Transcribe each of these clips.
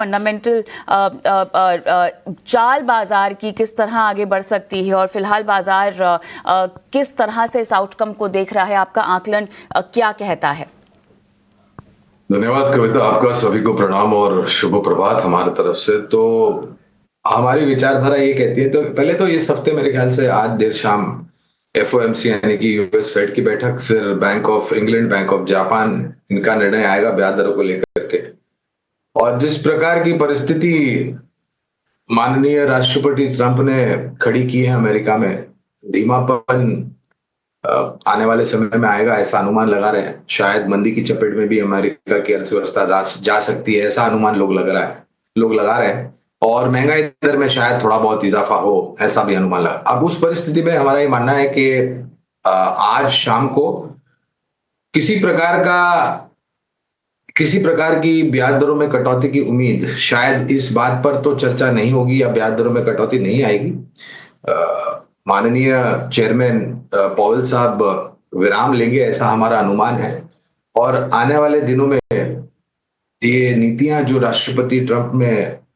Fundamental चाल बाजार की किस तरह आगे बढ़ सकती है और फिलहाल बाजार किस तरह से इस आउटकम को देख रहा है, आपका आकलन क्या कहता है? धन्यवाद कविता, आपका सभी को प्रणाम और शुभ प्रभात हमारे तरफ से। तो हमारी विचारधारा ये कहती है, तो पहले तो इस हफ्ते मेरे ख्याल से आज देर शाम एफओएमसी यानी कि यूएस फेड की बैठक, फिर bank of England, bank of Japan, इनका निर्णय आएगा ब्याज दरों को लेकर के। और जिस प्रकार की परिस्थिति माननीय राष्ट्रपति ट्रंप ने खड़ी की है अमेरिका में, धीमापन आने वाले समय में आएगा ऐसा अनुमान लगा रहे हैं। शायद मंदी की चपेट में भी अमेरिका की अर्थव्यवस्था जा सकती है, ऐसा अनुमान लोग लगा रहे हैं। और महंगाई दर में शायद थोड़ा बहुत इजाफा हो, ऐसा भी अनुमान लगा। अब उस परिस्थिति में हमारा ये मानना है कि आज शाम को किसी प्रकार की ब्याज दरों में कटौती की उम्मीद, शायद इस बात पर तो चर्चा नहीं होगी या ब्याज दरों में कटौती नहीं आएगी। माननीय चेयरमैन पॉवेल साहब विराम लेंगे, ऐसा हमारा अनुमान है। और आने वाले दिनों में ये नीतियां जो राष्ट्रपति ट्रंप ने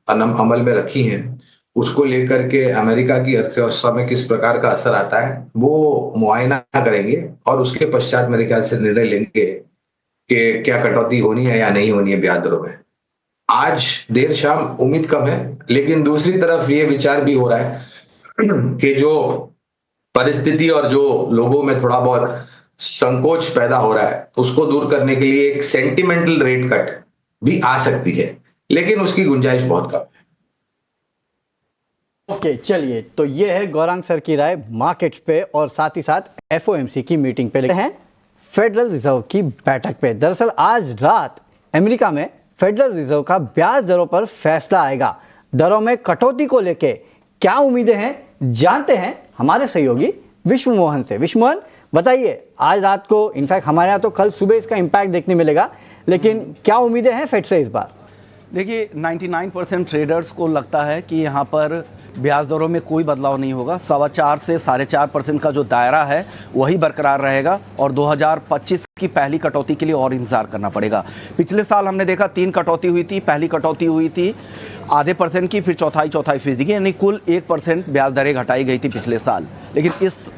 अमल में रखी हैं, उसको लेकर के अमेरिका की अर्थव्यवस्था में किस प्रकार का असर आता है वो मुआयना करेंगे और उसके पश्चात मेरे ख्याल से निर्णय लेंगे कि क्या कटौती होनी है या नहीं होनी है ब्याज दरों में। आज देर शाम उम्मीद कम है, लेकिन दूसरी तरफ ये विचार भी हो रहा है कि जो परिस्थिति और जो लोगों में थोड़ा बहुत संकोच पैदा हो रहा है, उसको दूर करने के लिए एक सेंटिमेंटल रेट कट भी आ सकती है, लेकिन उसकी गुंजाइश बहुत कम है। ओके, चलिए, तो ये है गौरांग सर की राय मार्केट्स पे और साथ ही साथ एफओएमसी की मीटिंग पे। हैं फेडरल रिजर्व की बैठक पे। दरअसल आज रात अमेरिका में फेडरल रिजर्व का ब्याज दरों पर फैसला आएगा। दरों में कटौती को लेके क्या उम्मीदें हैं, जानते हैं हमारे सहयोगी विश्व मोहन से। विश्व मोहन, बताइए, आज रात को, इनफैक्ट हमारे यहाँ तो कल सुबह इसका इम्पैक्ट देखने मिलेगा, लेकिन क्या उम्मीदें हैं फेड से इस बार? देखिए, 99% ट्रेडर्स को लगता है कि यहाँ पर ब्याज दरों में कोई बदलाव नहीं होगा। 4.25 से 4.5% का जो दायरा है वही बरकरार रहेगा और 2025 की पहली कटौती के लिए और इंतजार करना पड़ेगा। पिछले साल हमने देखा 3 कटौती हुई थी। पहली कटौती हुई थी ½ % की, फिर चौथाई फीसदी की, यानी कुल 1% ब्याज दरें घटाई गई थी पिछले साल। लेकिन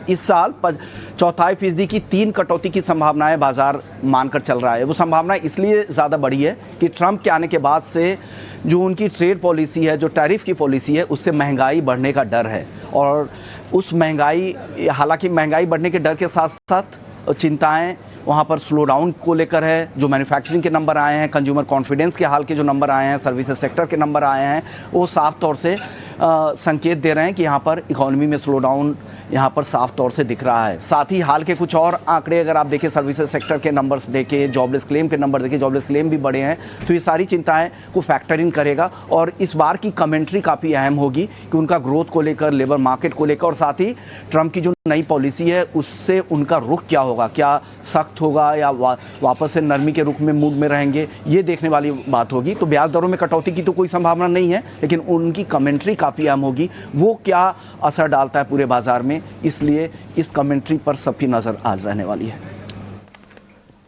इस साल 1/4% की 3 कटौती की संभावनाएं बाजार मानकर चल रहा है। वो संभावना इसलिए ज़्यादा बढ़ी है कि ट्रंप के आने के बाद से जो उनकी ट्रेड पॉलिसी है, जो टैरिफ की पॉलिसी है, उससे महंगाई बढ़ने का डर है। और उस हालांकि महंगाई बढ़ने के डर के साथ साथ चिंताएं वहाँ पर स्लो डाउन को लेकर है। जो मैन्युफैक्चरिंग के नंबर आए हैं, कंज्यूमर कॉन्फिडेंस के हाल के जो नंबर आए हैं, सर्विसेज सेक्टर के नंबर आए हैं, वो साफ तौर से संकेत दे रहे हैं कि यहाँ पर इकोनॉमी में स्लो डाउन यहाँ पर साफ तौर से दिख रहा है। साथ ही हाल के कुछ और आंकड़े अगर आप देखें, सर्विसेज सेक्टर के नंबर्स देखें, जॉबलेस क्लेम के नंबर देखें, जॉबलेस क्लेम भी बढ़े हैं। तो ये सारी चिंताएं को फैक्टर इन करेगा और इस बार की कमेंट्री काफ़ी अहम होगी कि उनका ग्रोथ को लेकर, लेबर मार्केट को लेकर और साथ ही ट्रंप की जो नई पॉलिसी है उससे उनका रुख क्या होगा, क्या सख्त होगा या वापस से नरमी के रुख में मूड में रहेंगे, ये देखने वाली बात होगी। तो ब्याज दरों में कटौती की तो कोई संभावना नहीं है, लेकिन उनकी कमेंट्री काफ़ी अहम होगी, वो क्या असर डालता है पूरे बाजार में, इसलिए इस कमेंट्री पर सबकी नज़र आज रहने वाली है।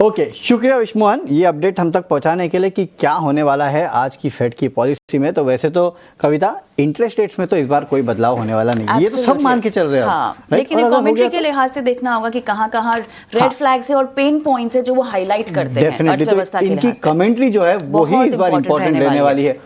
ओके, शुक्रिया विश्व मोहन, ये अपडेट हम तक पहुंचाने के लिए कि क्या होने वाला है आज की फेड की पॉलिसी में। तो वैसे तो कविता, इंटरेस्ट रेट्स में तो इस बार कोई बदलाव होने वाला नहीं, ये तो सब मान के चल रहे हैं। हाँ, लेकिन कमेंट्री के लिहाज से देखना होगा कि कहाँ रेड फ्लैग्स है और पेन पॉइंट्स है जो वो हाईलाइट करते हैं अर्थव्यवस्था के लिहाज से। इनकी कमेंट्री जो है वही इस बार इंपॉर्टेंट रहने वाली है।